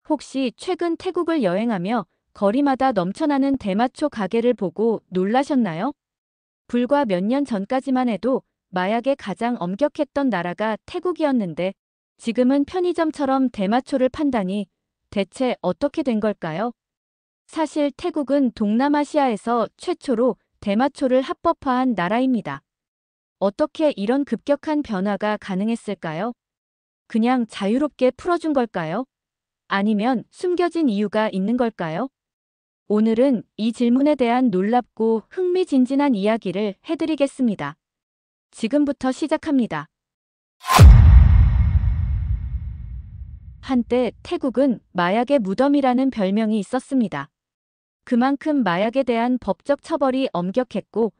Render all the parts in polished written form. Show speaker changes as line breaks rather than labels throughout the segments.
혹시 최근 태국을 여행하며 거리마다 넘쳐나는 대마초 가게를 보고 놀라셨나요? 불과 몇 년 전까지만 해도 마약에 가장 엄격했던 나라가 태국이었는데 지금은 편의점처럼 대마초를 판다니 대체 어떻게 된 걸까요? 사실 태국은 동남아시아에서 최초로 대마초를 합법화한 나라입니다. 어떻게 이런 급격한 변화가 가능했을까요? 그냥 자유롭게 풀어준 걸까요? 아니면 숨겨진 이유가 있는 걸까요? 오늘은 이 질문에 대한 놀랍고 흥미진진한 이야기를 해드리겠습니다. 지금부터 시작합니다. 한때 태국은 마약의 무덤이라는 별명이 있었습니다. 그만큼 마약에 대한 법적 처벌이 엄격했고,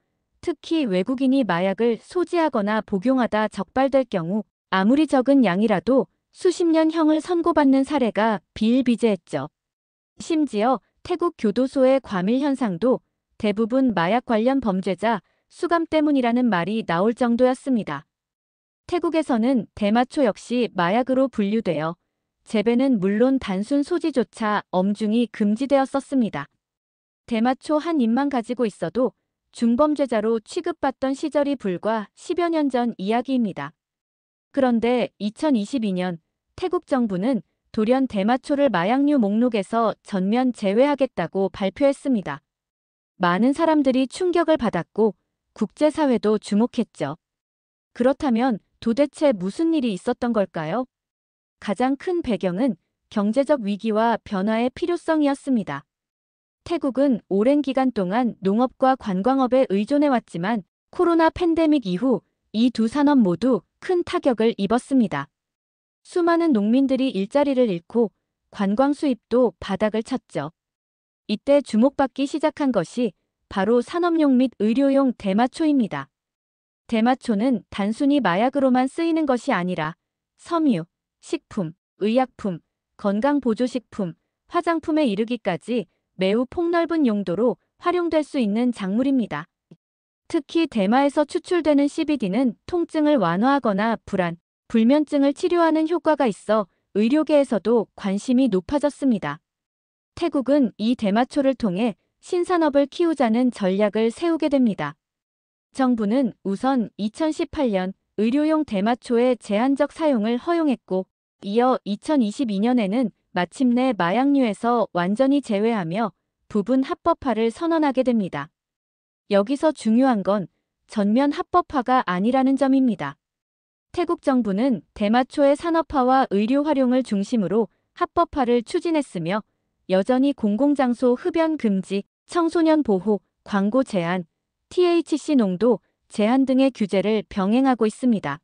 특히 외국인이 마약을 소지하거나 복용하다 적발될 경우 아무리 적은 양이라도 수십 년 형을 선고받는 사례가 비일비재했죠. 심지어 태국 교도소의 과밀 현상도 대부분 마약 관련 범죄자 수감 때문이라는 말이 나올 정도였습니다. 태국에서는 대마초 역시 마약으로 분류되어 재배는 물론 단순 소지조차 엄중히 금지되었었습니다. 대마초 한 입만 가지고 있어도 중범죄자로 취급받던 시절이 불과 10여 년 전 이야기입니다. 그런데 2022년 태국 정부는 돌연 대마초를 마약류 목록에서 전면 제외하겠다고 발표했습니다. 많은 사람들이 충격을 받았고 국제사회도 주목했죠. 그렇다면 도대체 무슨 일이 있었던 걸까요? 가장 큰 배경은 경제적 위기와 변화의 필요성이었습니다. 태국은 오랜 기간 동안 농업과 관광업에 의존해왔지만 코로나 팬데믹 이후 이 두 산업 모두 큰 타격을 입었습니다. 수많은 농민들이 일자리를 잃고 관광 수입도 바닥을 쳤죠. 이때 주목받기 시작한 것이 바로 산업용 및 의료용 대마초입니다. 대마초는 단순히 마약으로만 쓰이는 것이 아니라 섬유, 식품, 의약품, 건강보조식품, 화장품에 이르기까지 매우 폭넓은 용도로 활용될 수 있는 작물입니다. 특히 대마에서 추출되는 CBD는 통증을 완화하거나 불안, 불면증을 치료하는 효과가 있어 의료계에서도 관심이 높아졌습니다. 태국은 이 대마초를 통해 신산업을 키우자는 전략을 세우게 됩니다. 정부는 우선 2018년 의료용 대마초의 제한적 사용을 허용했고, 이어 2022년에는 마침내 마약류에서 완전히 제외하며 부분 합법화를 선언하게 됩니다. 여기서 중요한 건 전면 합법화가 아니라는 점입니다. 태국 정부는 대마초의 산업화와 의료 활용을 중심으로 합법화를 추진했으며 여전히 공공장소 흡연 금지, 청소년 보호, 광고 제한, THC 농도 제한 등의 규제를 병행하고 있습니다.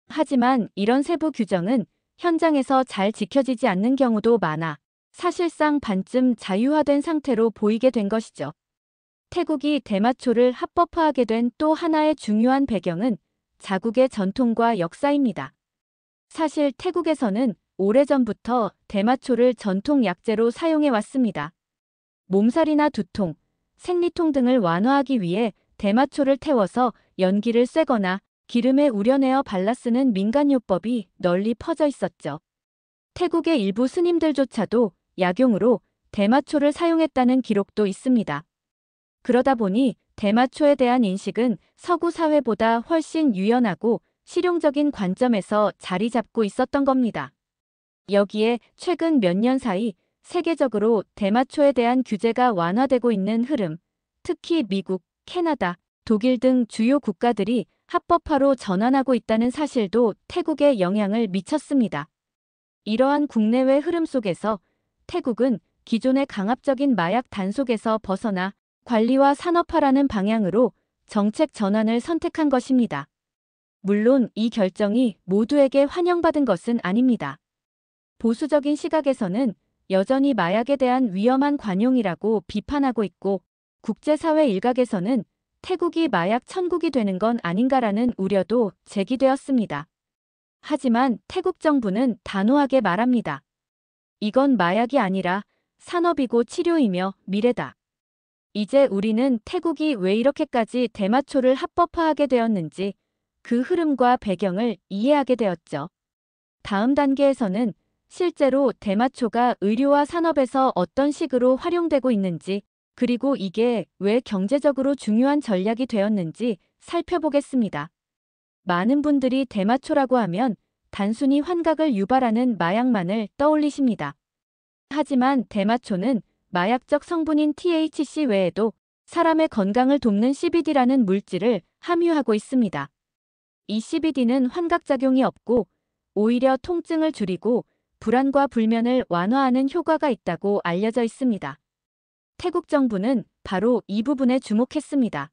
하지만 이런 세부 규정은 현장에서 잘 지켜지지 않는 경우도 많아 사실상 반쯤 자유화된 상태로 보이게 된 것이죠. 태국이 대마초를 합법화하게 된 또 하나의 중요한 배경은 자국의 전통과 역사입니다. 사실 태국에서는 오래전부터 대마초를 전통 약재로 사용해 왔습니다. 몸살이나 두통, 생리통 등을 완화하기 위해 대마초를 태워서 연기를 쐬거나 기름에 우려내어 발라 쓰는 민간요법이 널리 퍼져 있었죠. 태국의 일부 스님들조차도 약용으로 대마초를 사용했다는 기록도 있습니다. 그러다 보니 대마초에 대한 인식은 서구 사회보다 훨씬 유연하고 실용적인 관점에서 자리 잡고 있었던 겁니다. 여기에 최근 몇 년 사이 세계적으로 대마초에 대한 규제가 완화되고 있는 흐름, 특히 미국, 캐나다, 독일 등 주요 국가들이 합법화로 전환하고 있다는 사실도 태국에 영향을 미쳤습니다. 이러한 국내외 흐름 속에서 태국은 기존의 강압적인 마약 단속에서 벗어나 관리와 산업화라는 방향으로 정책 전환을 선택한 것입니다. 물론 이 결정이 모두에게 환영받은 것은 아닙니다. 보수적인 시각에서는 여전히 마약에 대한 위험한 관용이라고 비판하고 있고, 국제사회 일각에서는 태국이 마약 천국이 되는 건 아닌가라는 우려도 제기되었습니다. 하지만 태국 정부는 단호하게 말합니다. 이건 마약이 아니라 산업이고 치료이며 미래다. 이제 우리는 태국이 왜 이렇게까지 대마초를 합법화하게 되었는지 그 흐름과 배경을 이해하게 되었죠. 다음 단계에서는 실제로 대마초가 의료와 산업에서 어떤 식으로 활용되고 있는지, 그리고 이게 왜 경제적으로 중요한 전략이 되었는지 살펴보겠습니다. 많은 분들이 대마초라고 하면 단순히 환각을 유발하는 마약만을 떠올리십니다. 하지만 대마초는 마약적 성분인 THC 외에도 사람의 건강을 돕는 CBD라는 물질을 함유하고 있습니다. 이 CBD는 환각작용이 없고 오히려 통증을 줄이고 불안과 불면을 완화하는 효과가 있다고 알려져 있습니다. 태국 정부는 바로 이 부분에 주목했습니다.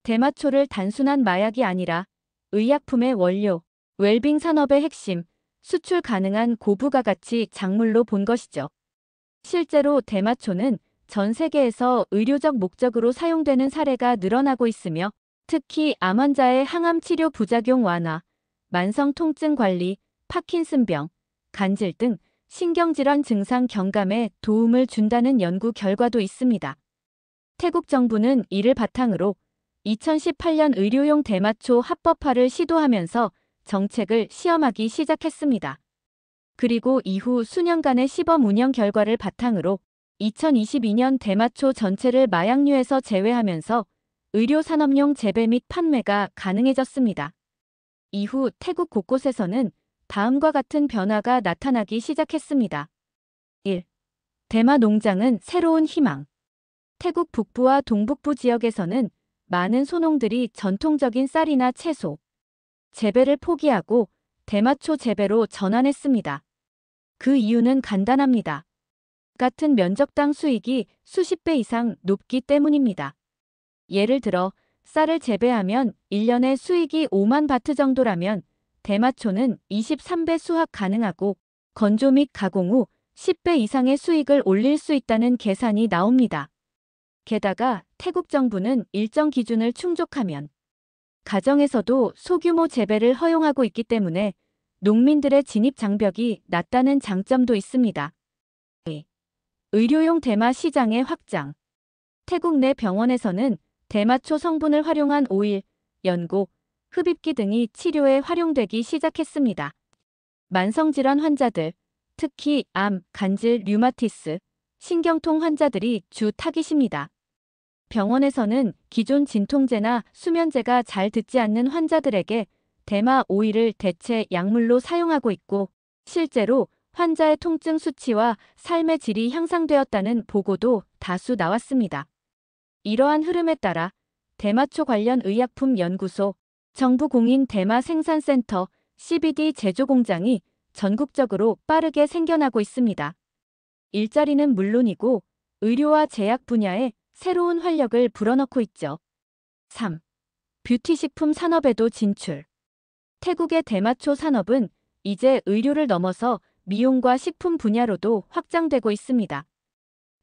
대마초를 단순한 마약이 아니라 의약품의 원료, 웰빙 산업의 핵심, 수출 가능한 고부가 가치 작물로 본 것이죠. 실제로 대마초는 전 세계에서 의료적 목적으로 사용되는 사례가 늘어나고 있으며 특히 암 환자의 항암 치료 부작용 완화, 만성 통증 관리, 파킨슨병, 간질 등 신경질환 증상 경감에 도움을 준다는 연구 결과도 있습니다. 태국 정부는 이를 바탕으로 2018년 의료용 대마초 합법화를 시도하면서 정책을 시험하기 시작했습니다. 그리고 이후 수년간의 시범 운영 결과를 바탕으로 2022년 대마초 전체를 마약류에서 제외하면서 의료산업용 재배 및 판매가 가능해졌습니다. 이후 태국 곳곳에서는 다음과 같은 변화가 나타나기 시작했습니다. 1. 대마 농장은 새로운 희망. 태국 북부와 동북부 지역에서는 많은 소농들이 전통적인 쌀이나 채소, 재배를 포기하고 대마초 재배로 전환했습니다. 그 이유는 간단합니다. 같은 면적당 수익이 수십 배 이상 높기 때문입니다. 예를 들어 쌀을 재배하면 1년에 수익이 5만 바트 정도라면 대마초는 23배 수확 가능하고 건조 및 가공 후 10배 이상의 수익을 올릴 수 있다는 계산이 나옵니다. 게다가 태국 정부는 일정 기준을 충족하면 가정에서도 소규모 재배를 허용하고 있기 때문에 농민들의 진입 장벽이 낮다는 장점도 있습니다. 의료용 대마 시장의 확장. 태국 내 병원에서는 대마초 성분을 활용한 오일, 연고, 흡입기 등이 치료에 활용되기 시작했습니다. 만성질환 환자들, 특히 암, 간질, 류마티스, 신경통 환자들이 주 타깃입니다. 병원에서는 기존 진통제나 수면제가 잘 듣지 않는 환자들에게 대마 오일을 대체 약물로 사용하고 있고 실제로 환자의 통증 수치와 삶의 질이 향상되었다는 보고도 다수 나왔습니다. 이러한 흐름에 따라 대마초 관련 의약품 연구소, 정부 공인 대마 생산센터, CBD 제조 공장이 전국적으로 빠르게 생겨나고 있습니다. 일자리는 물론이고 의료와 제약 분야에 새로운 활력을 불어넣고 있죠. 3. 뷰티식품 산업에도 진출. 태국의 대마초 산업은 이제 의료를 넘어서 미용과 식품 분야로도 확장되고 있습니다.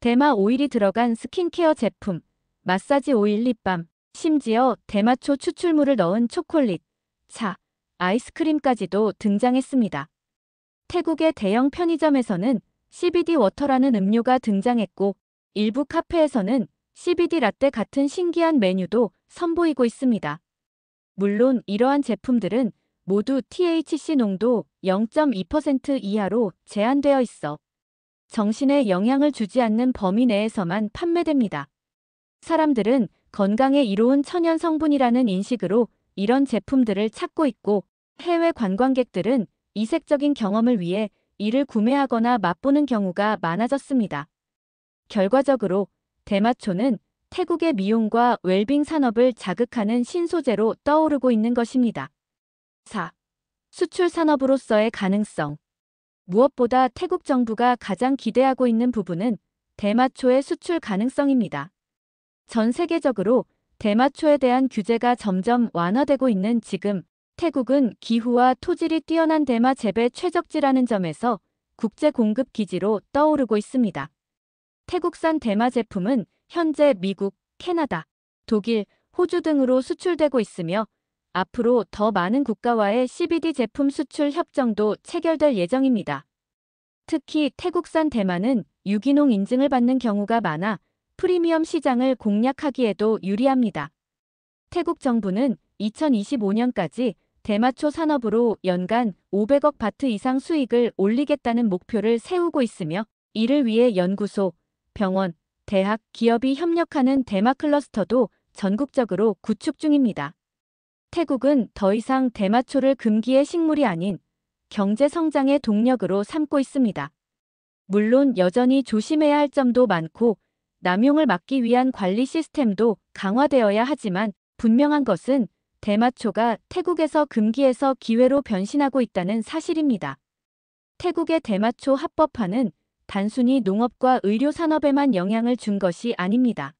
대마 오일이 들어간 스킨케어 제품, 마사지 오일 립밤, 심지어 대마초 추출물을 넣은 초콜릿, 차, 아이스크림까지도 등장했습니다. 태국의 대형 편의점에서는 CBD 워터라는 음료가 등장했고 일부 카페에서는 CBD 라떼 같은 신기한 메뉴도 선보이고 있습니다. 물론 이러한 제품들은 모두 THC 농도 0.2% 이하로 제한되어 있어 정신에 영향을 주지 않는 범위 내에서만 판매됩니다. 사람들은 건강에 이로운 천연 성분이라는 인식으로 이런 제품들을 찾고 있고 해외 관광객들은 이색적인 경험을 위해 이를 구매하거나 맛보는 경우가 많아졌습니다. 결과적으로 대마초는 태국의 미용과 웰빙 산업을 자극하는 신소재로 떠오르고 있는 것입니다. 4. 수출 산업으로서의 가능성. 무엇보다 태국 정부가 가장 기대하고 있는 부분은 대마초의 수출 가능성입니다. 전 세계적으로 대마초에 대한 규제가 점점 완화되고 있는 지금 태국은 기후와 토질이 뛰어난 대마 재배 최적지라는 점에서 국제 공급 기지로 떠오르고 있습니다. 태국산 대마 제품은 현재 미국, 캐나다, 독일, 호주 등으로 수출되고 있으며 앞으로 더 많은 국가와의 CBD 제품 수출 협정도 체결될 예정입니다. 특히 태국산 대마는 유기농 인증을 받는 경우가 많아 프리미엄 시장을 공략하기에도 유리합니다. 태국 정부는 2025년까지 대마초 산업으로 연간 500억 바트 이상 수익을 올리겠다는 목표를 세우고 있으며 이를 위해 연구소, 병원, 대학, 기업이 협력하는 대마 클러스터도 전국적으로 구축 중입니다. 태국은 더 이상 대마초를 금기의 식물이 아닌 경제 성장의 동력으로 삼고 있습니다. 물론 여전히 조심해야 할 점도 많고 남용을 막기 위한 관리 시스템도 강화되어야 하지만 분명한 것은 대마초가 태국에서 금기에서 기회로 변신하고 있다는 사실입니다. 태국의 대마초 합법화는 단순히 농업과 의료 산업에만 영향을 준 것이 아닙니다.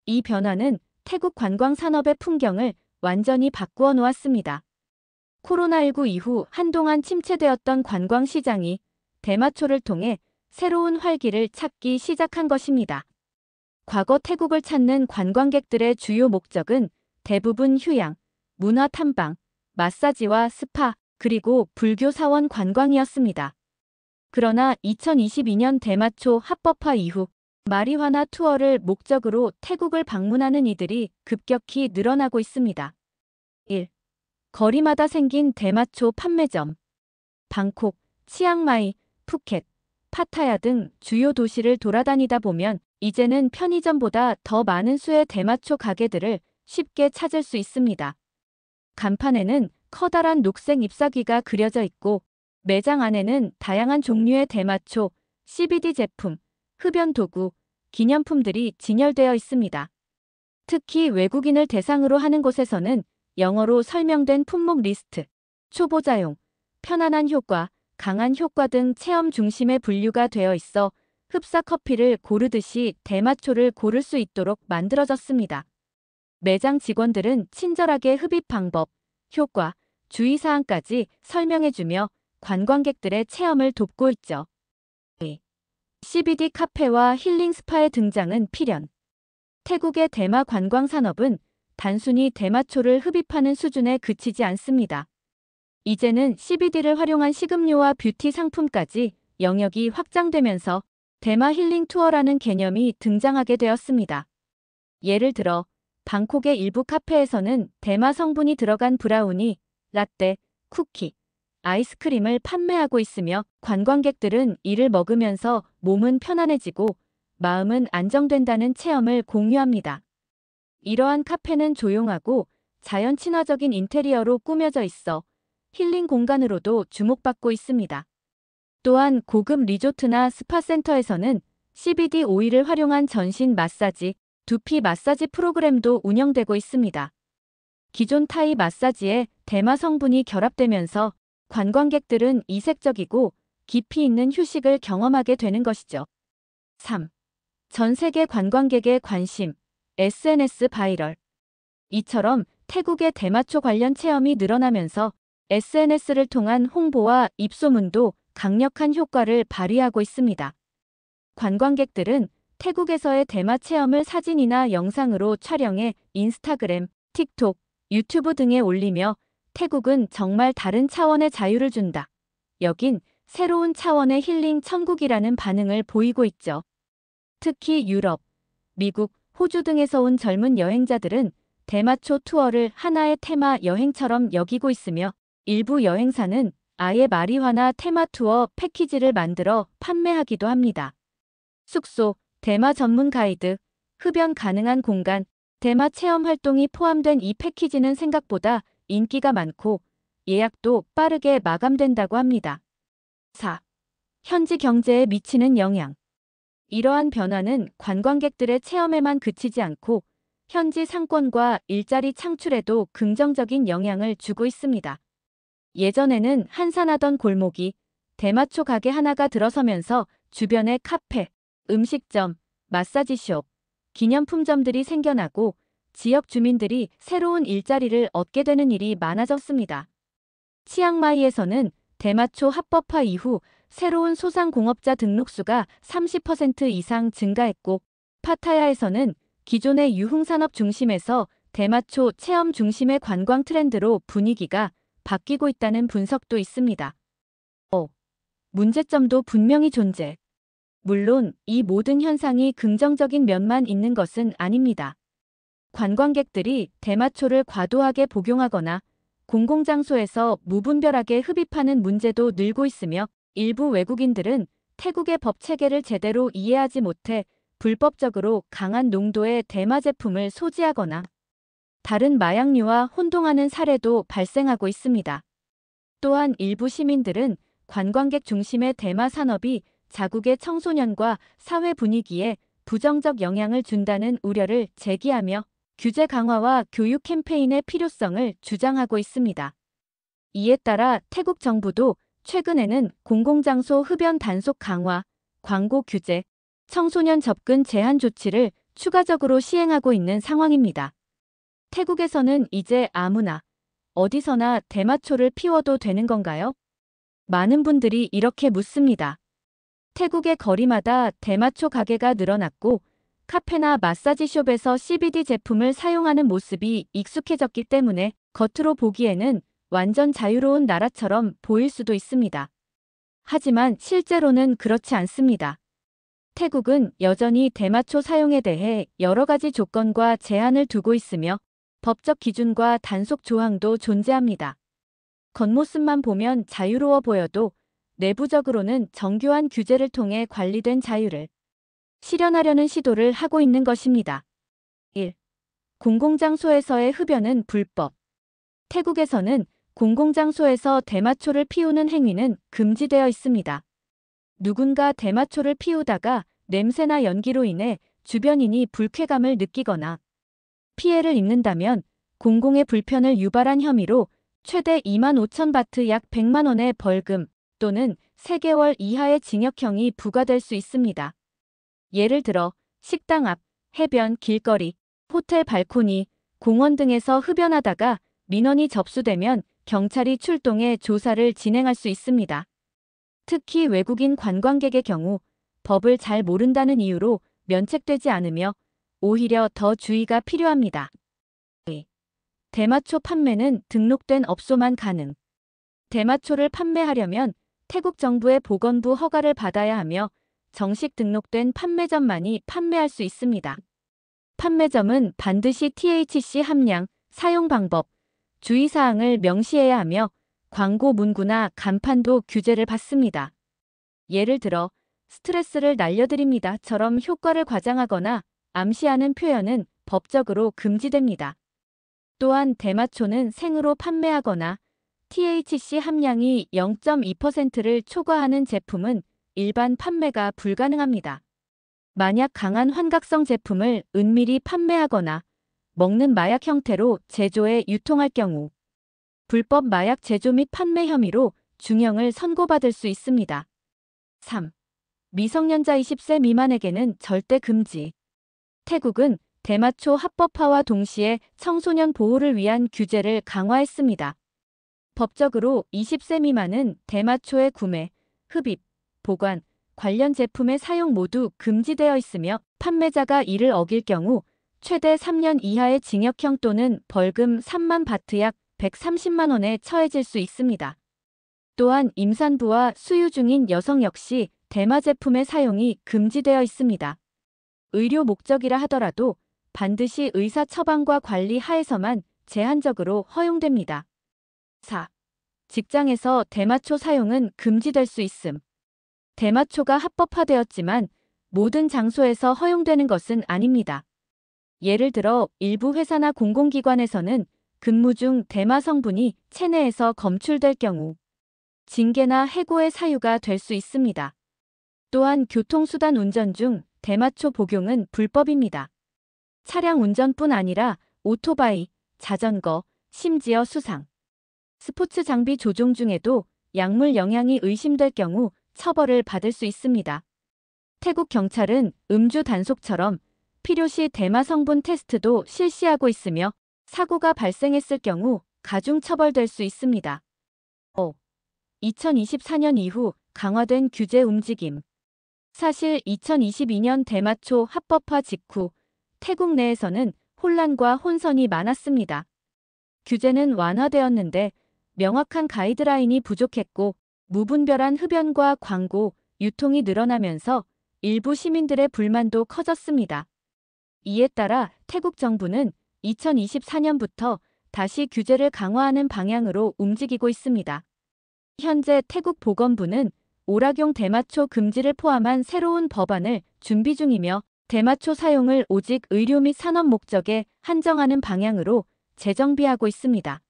이 변화는 태국 관광 산업의 풍경을 완전히 바꾸어 놓았습니다. 코로나19 이후 한동안 침체되었던 관광 시장이 대마초를 통해 새로운 활기를 찾기 시작한 것입니다. 과거 태국을 찾는 관광객들의 주요 목적은 대부분 휴양, 문화 탐방, 마사지와 스파, 그리고 불교 사원 관광이었습니다. 그러나 2022년 대마초 합법화 이후 마리화나 투어를 목적으로 태국을 방문하는 이들이 급격히 늘어나고 있습니다. 1. 거리마다 생긴 대마초 판매점. 방콕, 치앙마이, 푸켓, 파타야 등 주요 도시를 돌아다니다 보면 이제는 편의점보다 더 많은 수의 대마초 가게들을 쉽게 찾을 수 있습니다. 간판에는 커다란 녹색 잎사귀가 그려져 있고 매장 안에는 다양한 종류의 대마초, CBD 제품, 흡연 도구, 기념품들이 진열되어 있습니다. 특히 외국인을 대상으로 하는 곳에서는 영어로 설명된 품목 리스트, 초보자용, 편안한 효과, 강한 효과 등 체험 중심의 분류가 되어 있어 흡사 커피를 고르듯이 대마초를 고를 수 있도록 만들어졌습니다. 매장 직원들은 친절하게 흡입 방법, 효과, 주의사항까지 설명해주며 관광객들의 체험을 돕고 있죠. CBD 카페와 힐링 스파의 등장은 필연. 태국의 대마 관광 산업은 단순히 대마초를 흡입하는 수준에 그치지 않습니다. 이제는 CBD를 활용한 식음료와 뷰티 상품까지 영역이 확장되면서 대마 힐링 투어라는 개념이 등장하게 되었습니다. 예를 들어 방콕의 일부 카페에서는 대마 성분이 들어간 브라우니, 라떼, 쿠키, 아이스크림을 판매하고 있으며 관광객들은 이를 먹으면서 몸은 편안해지고 마음은 안정된다는 체험을 공유합니다. 이러한 카페는 조용하고 자연 친화적인 인테리어로 꾸며져 있어 힐링 공간으로도 주목받고 있습니다. 또한 고급 리조트나 스파센터에서는 CBD 오일을 활용한 전신 마사지, 두피 마사지 프로그램도 운영되고 있습니다. 기존 타이 마사지에 대마 성분이 결합되면서 관광객들은 이색적이고 깊이 있는 휴식을 경험하게 되는 것이죠. 3. 전 세계 관광객의 관심, SNS 바이럴. 이처럼 태국의 대마초 관련 체험이 늘어나면서 SNS를 통한 홍보와 입소문도 강력한 효과를 발휘하고 있습니다. 관광객들은 태국에서의 대마 체험을 사진이나 영상으로 촬영해 인스타그램, 틱톡, 유튜브 등에 올리며 태국은 정말 다른 차원의 자유를 준다. 여긴 새로운 차원의 힐링 천국이라는 반응을 보이고 있죠. 특히 유럽, 미국, 호주 등에서 온 젊은 여행자들은 대마초 투어를 하나의 테마 여행처럼 여기고 있으며 일부 여행사는 아예 마리화나 테마 투어 패키지를 만들어 판매하기도 합니다. 숙소, 대마 전문 가이드, 흡연 가능한 공간, 대마 체험 활동이 포함된 이 패키지는 생각보다 인기가 많고 예약도 빠르게 마감된다고 합니다. 4. 현지 경제에 미치는 영향. 이러한 변화는 관광객들의 체험에만 그치지 않고 현지 상권과 일자리 창출에도 긍정적인 영향을 주고 있습니다. 예전에는 한산하던 골목이 대마초 가게 하나가 들어서면서 주변에 카페, 음식점, 마사지숍, 기념품점들이 생겨나고 지역 주민들이 새로운 일자리를 얻게 되는 일이 많아졌습니다. 치앙마이에서는 대마초 합법화 이후 새로운 소상공업자 등록수가 30% 이상 증가했고 파타야에서는 기존의 유흥산업 중심에서 대마초 체험 중심의 관광 트렌드로 분위기가 바뀌고 있다는 분석도 있습니다. 문제점도 분명히 존재. 물론 이 모든 현상이 긍정적인 면만 있는 것은 아닙니다. 관광객들이 대마초를 과도하게 복용하거나 공공장소에서 무분별하게 흡입하는 문제도 늘고 있으며 일부 외국인들은 태국의 법 체계를 제대로 이해하지 못해 불법적으로 강한 농도의 대마 제품을 소지하거나 다른 마약류와 혼동하는 사례도 발생하고 있습니다. 또한 일부 시민들은 관광객 중심의 대마 산업이 자국의 청소년과 사회 분위기에 부정적 영향을 준다는 우려를 제기하며 규제 강화와 교육 캠페인의 필요성을 주장하고 있습니다. 이에 따라 태국 정부도 최근에는 공공장소 흡연 단속 강화, 광고 규제, 청소년 접근 제한 조치를 추가적으로 시행하고 있는 상황입니다. 태국에서는 이제 아무나 어디서나 대마초를 피워도 되는 건가요? 많은 분들이 이렇게 묻습니다. 태국의 거리마다 대마초 가게가 늘어났고 카페나 마사지숍에서 CBD 제품을 사용하는 모습이 익숙해졌기 때문에 겉으로 보기에는 완전 자유로운 나라처럼 보일 수도 있습니다. 하지만 실제로는 그렇지 않습니다. 태국은 여전히 대마초 사용에 대해 여러 가지 조건과 제한을 두고 있으며 법적 기준과 단속 조항도 존재합니다. 겉모습만 보면 자유로워 보여도 내부적으로는 정교한 규제를 통해 관리된 자유를 실현하려는 시도를 하고 있는 것입니다. 1. 공공장소에서의 흡연은 불법. 태국에서는 공공장소에서 대마초를 피우는 행위는 금지되어 있습니다. 누군가 대마초를 피우다가 냄새나 연기로 인해 주변인이 불쾌감을 느끼거나 피해를 입는다면 공공의 불편을 유발한 혐의로 최대 25,000바트 약 100만 원의 벌금 또는 3개월 이하의 징역형이 부과될 수 있습니다. 예를 들어 식당 앞, 해변, 길거리, 호텔 발코니, 공원 등에서 흡연하다가 민원이 접수되면 경찰이 출동해 조사를 진행할 수 있습니다. 특히 외국인 관광객의 경우 법을 잘 모른다는 이유로 면책되지 않으며 오히려 더 주의가 필요합니다. 대마초 판매는 등록된 업소만 가능. 대마초를 판매하려면 태국 정부의 보건부 허가를 받아야 하며 정식 등록된 판매점만이 판매할 수 있습니다. 판매점은 반드시 THC 함량, 사용 방법, 주의사항을 명시해야 하며 광고 문구나 간판도 규제를 받습니다. 예를 들어 스트레스를 날려드립니다처럼 효과를 과장하거나 암시하는 표현은 법적으로 금지됩니다. 또한 대마초는 생으로 판매하거나 THC 함량이 0.2%를 초과하는 제품은 일반 판매가 불가능합니다. 만약 강한 환각성 제품을 은밀히 판매하거나 먹는 마약 형태로 제조해 유통할 경우 불법 마약 제조 및 판매 혐의로 중형을 선고받을 수 있습니다. 3. 미성년자 20세 미만에게는 절대 금지. 태국은 대마초 합법화와 동시에 청소년 보호를 위한 규제를 강화했습니다. 법적으로 20세 미만은 대마초의 구매, 흡입, 보관, 관련 제품의 사용 모두 금지되어 있으며 판매자가 이를 어길 경우 최대 3년 이하의 징역형 또는 벌금 3만 바트 약 130만 원에 처해질 수 있습니다. 또한 임산부와 수유 중인 여성 역시 대마 제품의 사용이 금지되어 있습니다. 의료 목적이라 하더라도 반드시 의사 처방과 관리 하에서만 제한적으로 허용됩니다. 4. 직장에서 대마초 사용은 금지될 수 있음. 대마초가 합법화되었지만 모든 장소에서 허용되는 것은 아닙니다. 예를 들어 일부 회사나 공공기관에서는 근무 중 대마 성분이 체내에서 검출될 경우 징계나 해고의 사유가 될 수 있습니다. 또한 교통수단 운전 중 대마초 복용은 불법입니다. 차량 운전뿐 아니라 오토바이, 자전거, 심지어 수상, 스포츠 장비 조종 중에도 약물 영향이 의심될 경우 처벌을 받을 수 있습니다. 태국 경찰은 음주 단속처럼 필요시 대마 성분 테스트도 실시하고 있으며 사고가 발생했을 경우 가중 처벌될 수 있습니다. 5. 2024년 이후 강화된 규제 움직임. 사실 2022년 대마초 합법화 직후 태국 내에서는 혼란과 혼선이 많았습니다. 규제는 완화되었는데 명확한 가이드라인이 부족했고 무분별한 흡연과 광고, 유통이 늘어나면서 일부 시민들의 불만도 커졌습니다. 이에 따라 태국 정부는 2024년부터 다시 규제를 강화하는 방향으로 움직이고 있습니다. 현재 태국 보건부는 오락용 대마초 금지를 포함한 새로운 법안을 준비 중이며 대마초 사용을 오직 의료 및 산업 목적에 한정하는 방향으로 재정비하고 있습니다.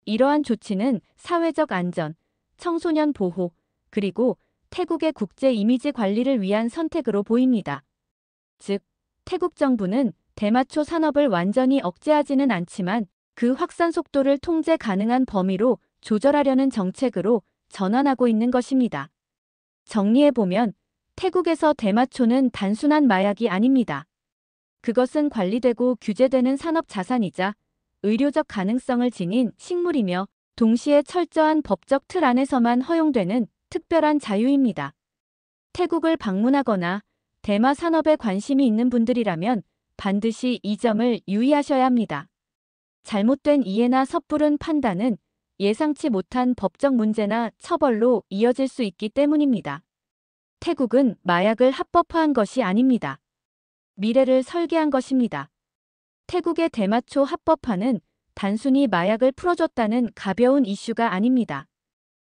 이러한 조치는 사회적 안전, 청소년 보호, 그리고 태국의 국제 이미지 관리를 위한 선택으로 보입니다. 즉, 태국 정부는 대마초 산업을 완전히 억제하지는 않지만 그 확산 속도를 통제 가능한 범위로 조절하려는 정책으로 전환하고 있는 것입니다. 정리해보면 태국에서 대마초는 단순한 마약이 아닙니다. 그것은 관리되고 규제되는 산업 자산이자 의료적 가능성을 지닌 식물이며 동시에 철저한 법적 틀 안에서만 허용되는 특별한 자유입니다. 태국을 방문하거나 대마 산업에 관심이 있는 분들이라면 반드시 이 점을 유의하셔야 합니다. 잘못된 이해나 섣부른 판단은 예상치 못한 법적 문제나 처벌로 이어질 수 있기 때문입니다. 태국은 마약을 합법화한 것이 아닙니다. 미래를 설계한 것입니다. 태국의 대마초 합법화는 단순히 마약을 풀어줬다는 가벼운 이슈가 아닙니다.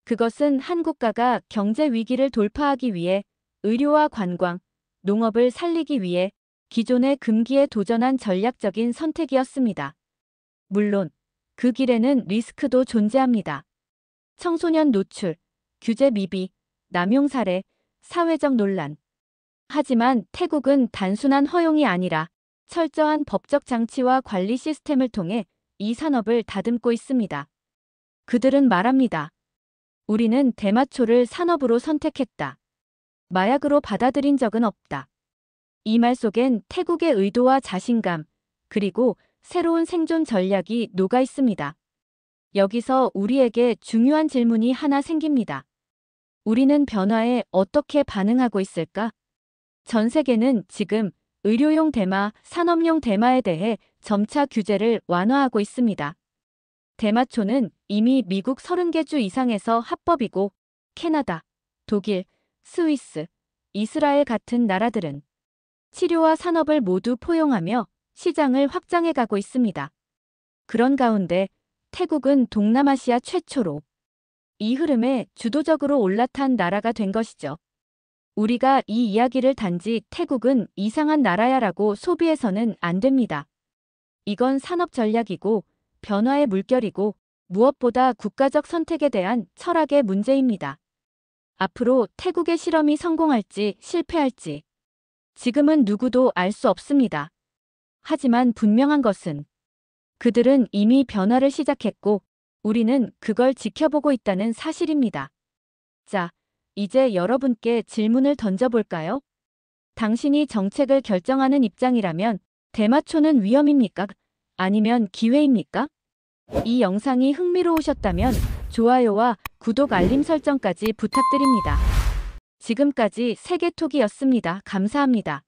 그것은 한 국가가 경제 위기를 돌파하기 위해 의료와 관광, 농업을 살리기 위해 기존의 금기에 도전한 전략적인 선택이었습니다. 물론 그 길에는 리스크도 존재합니다. 청소년 노출, 규제 미비, 남용 사례, 사회적 논란. 하지만 태국은 단순한 허용이 아니라 철저한 법적 장치와 관리 시스템을 통해 이 산업을 다듬고 있습니다. 그들은 말합니다. 우리는 대마초를 산업으로 선택했다. 마약으로 받아들인 적은 없다. 이 말 속엔 태국의 의도와 자신감, 그리고 새로운 생존 전략이 녹아 있습니다. 여기서 우리에게 중요한 질문이 하나 생깁니다. 우리는 변화에 어떻게 반응하고 있을까? 전 세계는 지금 의료용 대마, 산업용 대마에 대해 점차 규제를 완화하고 있습니다. 대마초는 이미 미국 30개 주 이상에서 합법이고 캐나다, 독일, 스위스, 이스라엘 같은 나라들은 치료와 산업을 모두 포용하며 시장을 확장해 가고 있습니다. 그런 가운데 태국은 동남아시아 최초로 이 흐름에 주도적으로 올라탄 나라가 된 것이죠. 우리가 이 이야기를 단지 태국은 이상한 나라야라고 소비해서는 안 됩니다. 이건 산업 전략이고 변화의 물결이고 무엇보다 국가적 선택에 대한 철학의 문제입니다. 앞으로 태국의 실험이 성공할지 실패할지 지금은 누구도 알 수 없습니다. 하지만 분명한 것은 그들은 이미 변화를 시작했고 우리는 그걸 지켜보고 있다는 사실입니다. 자, 이제 여러분께 질문을 던져볼까요? 당신이 정책을 결정하는 입장이라면 대마초는 위험입니까? 아니면 기회입니까? 이 영상이 흥미로우셨다면 좋아요와 구독 알림 설정까지 부탁드립니다. 지금까지 세계톡이었습니다. 감사합니다.